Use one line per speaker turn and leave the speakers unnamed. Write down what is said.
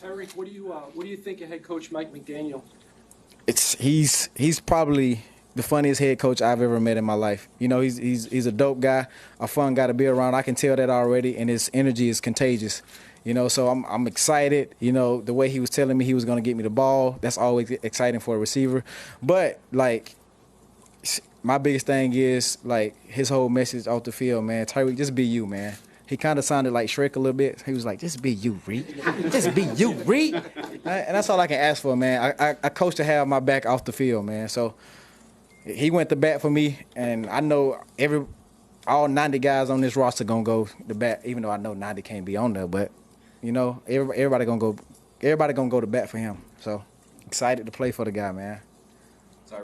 Tyreek, what do you think of head coach Mike McDaniel?
He's probably the funniest head coach I've ever met in my life. You know, he's a dope guy, a fun guy to be around. I can tell that already, and his energy is contagious. You know, so I'm excited. You know, the way he was telling me he was going to get me the ball, that's always exciting for a receiver. But, like, my biggest thing is, like, his whole message off the field, man. Tyreek, just be you, man. He kind of sounded like Shrek a little bit. He was like, just be you, Reed. Just be you, Reed. And that's all I can ask for, man. I coach to have my back off the field, man. So he went to bat for me, and I know all 90 guys on this roster going to go to bat, even though I know 90 can't be on there. But, you know, everybody going to go to bat for him. So excited to play for the guy, man.